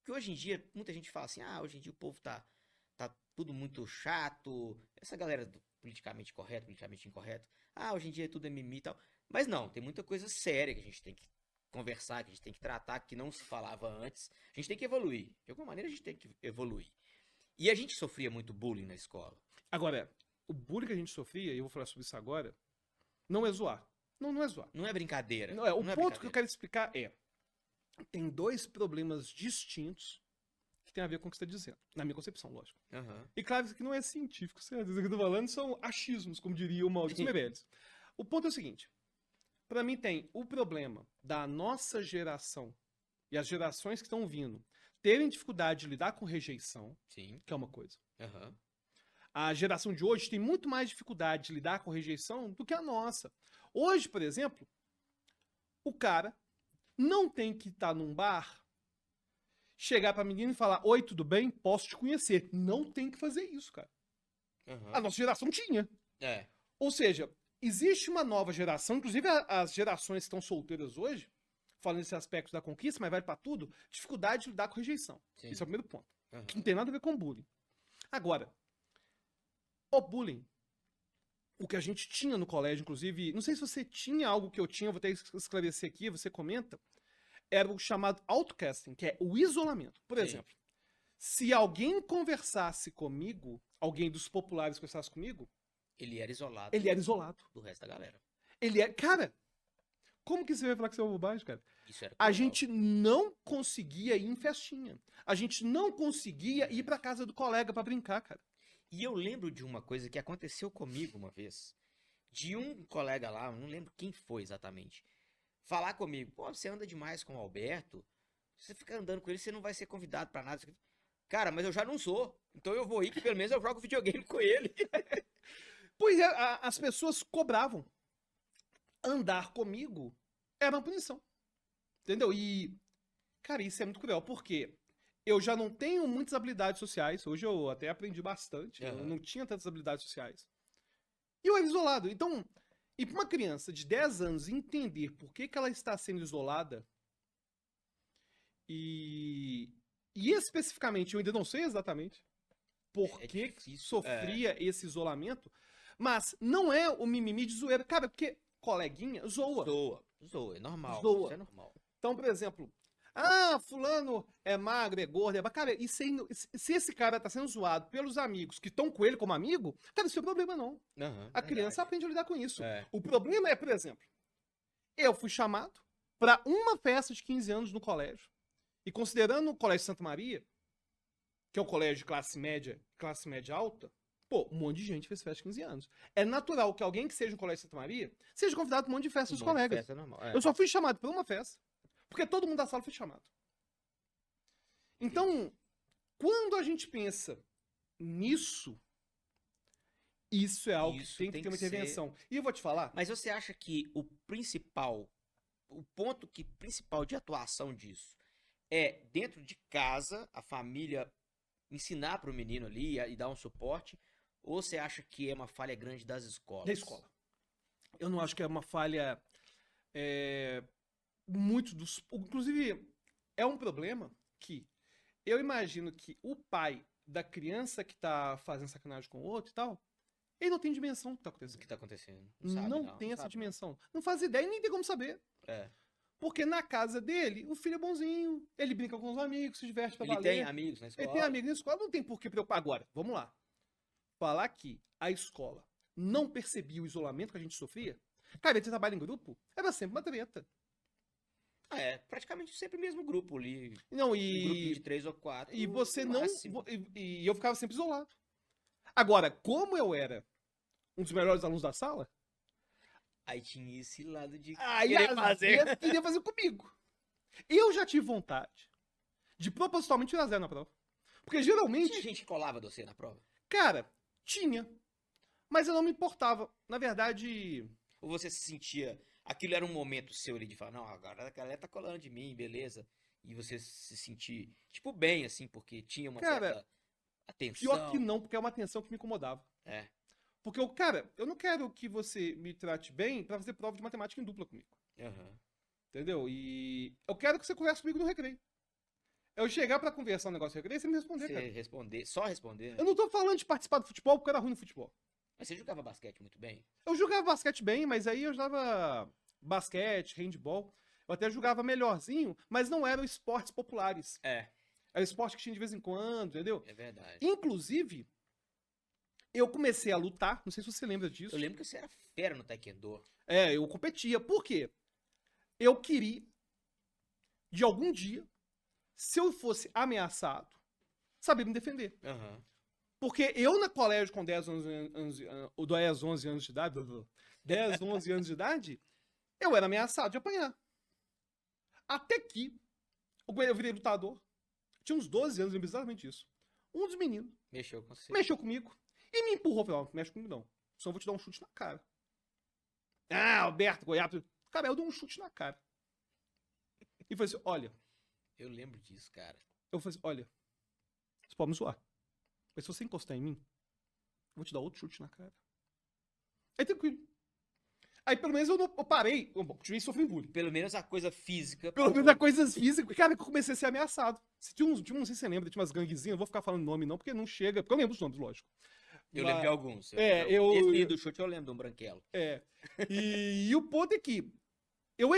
Porque hoje em dia, muita gente fala assim, hoje em dia o povo tá tudo muito chato. Essa galera do politicamente correto, politicamente incorreto. Hoje em dia tudo é mimimi e tal. Mas não, tem muita coisa séria que a gente tem que conversar, que a gente tem que tratar, que não se falava antes. A gente tem que evoluir. De alguma maneira a gente tem que evoluir. E a gente sofria muito bullying na escola. Agora, o bullying que a gente sofria, e eu vou falar sobre isso agora, não é zoar. Não, não é zoar. Não é brincadeira. Não é. O Não é ponto que eu brincadeira. quero explicar é: tem dois problemas distintos que tem a ver com o que você está dizendo. Na minha concepção, lógico. Aham. E claro, isso aqui não é científico, certo? Isso aqui que eu tô falando são achismos, como diria o Maurício Meirelles. O ponto é o seguinte: para mim tem o problema da nossa geração e as gerações que estão vindo terem dificuldade de lidar com rejeição, Sim. que é uma coisa. Aham. A geração de hoje tem muito mais dificuldade de lidar com rejeição do que a nossa. Hoje, por exemplo, o cara não tem que estar num bar, chegar pra menina e falar: Oi, tudo bem? Posso te conhecer. Não tem que fazer isso, cara. A Aham. nossa geração tinha. É. Ou seja, existe uma nova geração, inclusive as gerações que estão solteiras hoje, falando desse aspecto da conquista, mas vale pra tudo, dificuldade de lidar com rejeição. Sim. Esse é o primeiro ponto. Que não Aham. tem nada a ver com bullying. Agora, o bullying, o que a gente tinha no colégio, inclusive, não sei se você tinha algo que eu tinha, vou ter que esclarecer aqui, você comenta, era o chamado outcasting, que é o isolamento. Por Sim. exemplo, se alguém conversasse comigo, alguém dos populares conversasse comigo, Ele era isolado ele era isolado. do resto da galera. Ele é. Cara, como que você vai falar que você é uma bobagem, cara? Isso era A cruel. gente não conseguia ir em festinha. A gente não conseguia ir pra casa do colega pra brincar, cara. E eu lembro de uma coisa que aconteceu comigo uma vez. De um colega lá, não lembro quem foi exatamente, falar comigo: pô, você anda demais com o Alberto, você fica andando com ele, você não vai ser convidado pra nada. Cara, mas eu já não sou. Então eu vou ir que pelo menos eu jogo videogame com ele. Pois é, as pessoas cobravam. Andar comigo era uma punição. Entendeu? E, cara, isso é muito cruel, porque eu já não tenho muitas habilidades sociais. Hoje eu até aprendi bastante. Eu Aham. não tinha tantas habilidades sociais. E eu era isolado. Então, e pra uma criança de 10 anos entender por que, que ela está sendo isolada, e, e especificamente, eu ainda não sei exatamente por É que difícil. É. sofria esse isolamento, mas não é o mimimi de zoeira. Cara, porque coleguinha zoa. Zoa. Zoa, é normal. Isso é Zoa. normal. Então, por exemplo, fulano é magro, é gordo, é... Cara, isso aí, se esse cara tá sendo zoado pelos amigos que estão com ele como amigo, cara, isso não é problema não. Aham, A criança verdade. aprende a lidar com isso. É. O problema é, por exemplo, eu fui chamado para uma festa de 15 anos no colégio. E considerando o Colégio Santa Maria, que é o colégio de classe média alta, pô, um monte de gente fez festa de 15 anos. É natural que alguém que seja no Colégio Santa Maria seja convidado para um monte de festa Um dos monte de colegas. festa é normal. Eu É. só fui chamado para uma festa, porque todo mundo da sala foi chamado. Entendi. Então, quando a gente pensa nisso, isso é algo que Isso tem que tem ter que uma ser. intervenção. E eu vou te falar, Mas você acha que o ponto que principal de atuação disso é dentro de casa, a família ensinar para o menino ali e dar um suporte, ou você acha que é uma falha grande das da escolas? escola. Eu não acho que é uma falha muito dos. Inclusive, é um problema que eu imagino que o pai da criança que tá fazendo sacanagem com o outro e tal, ele não tem dimensão do que tá Do que acontecendo. tá acontecendo? Não sabe, Não não. Não tem essa sabe, não. dimensão. Não faz ideia e nem tem como saber. É. Porque na casa dele, o filho é bonzinho, ele brinca com os amigos, se diverte pra Ele tem valer. amigos na Ele tem escola? amigos na escola, não tem por que preocupar. Agora, vamos lá. Falar que a escola não percebia o isolamento que a gente sofria. Cara, ele trabalha em grupo, era sempre uma treta. É, praticamente sempre o mesmo grupo ali. Não, Um grupinho de três ou quatro, e você no não. máximo. E eu ficava sempre isolado. Agora, como eu era um dos melhores alunos da sala, Aí tinha esse lado de aí querer às fazer. vezes queria fazer comigo. Eu já tive vontade de propositalmente tirar zero na prova. Porque Tinha geralmente, gente que colava você na prova? cara, tinha. Mas eu não me importava. Na verdade, Ou você se sentia. Aquilo era um momento seu ali de falar, não, agora a galera tá colando de mim, beleza. E você se sentir, tipo, bem, assim, porque tinha uma cara, certa pior que atenção. não, porque é uma atenção que me incomodava. É. Porque eu, cara, eu não quero que você me trate bem pra fazer prova de matemática em dupla comigo. Aham. Entendeu? E eu quero que você converse comigo no recreio. Eu chegar pra conversar um negócio recreio, você me responder, Você cara. responder, só responder, né? Eu não tô falando de participar do futebol porque eu era ruim no futebol. Mas você jogava basquete muito bem? Eu jogava basquete bem, mas aí eu jogava basquete, handball. Eu até jogava melhorzinho, mas não eram esportes populares. É, Era esporte que tinha de vez em quando, entendeu? é verdade. Inclusive, eu comecei a lutar, não sei se você lembra disso. Eu lembro que você era fera no taekwondo. É, eu competia. Por quê? Eu queria, de algum dia, se eu fosse ameaçado, saber me defender. Aham. Porque eu, na colégio, com 10, 11 anos de idade, 10, 11 anos de idade, eu era ameaçado de apanhar. Até que eu virei lutador. Tinha uns 12 anos, bizarramente isso. Um dos meninos Mexeu com você. mexeu comigo e me empurrou. Falei, ó, não mexe comigo não. Só vou te dar um chute na cara. Ah, Alberto, Goiás. Cara, eu dei um chute na cara. E falei assim, olha. Eu lembro disso, cara. Eu falei assim, olha. Você pode me zoar. Mas se você encostar em mim, eu vou te dar outro chute na cara. Aí tranquilo. Aí pelo menos eu parei. Eu continuei sofrendo bullying. Pelo menos a coisa física. Pelo menos a coisas físicas. Cara, que eu comecei a ser ameaçado. Não sei se você lembra, tinha umas ganguezinhas. Não vou ficar falando nome não, porque não chega. Porque eu lembro os nomes, lógico. Eu lembro de alguns. eu- Esse do chute eu lembro de um branquelo. É. E o ponto é que eu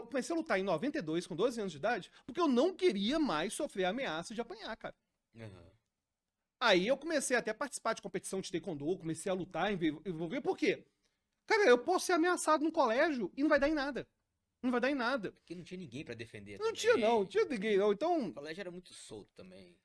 comecei a lutar em 92, com 12 anos de idade, porque eu não queria mais sofrer a ameaça de apanhar, cara. Aham. Aí eu comecei até a participar de competição de taekwondo, comecei a lutar, envolver, por quê? Cara, eu posso ser ameaçado no colégio e não vai dar em nada. Não vai dar em nada. Porque não tinha ninguém pra defender Não também. tinha não, não tinha ninguém não. Então, O colégio era muito solto também.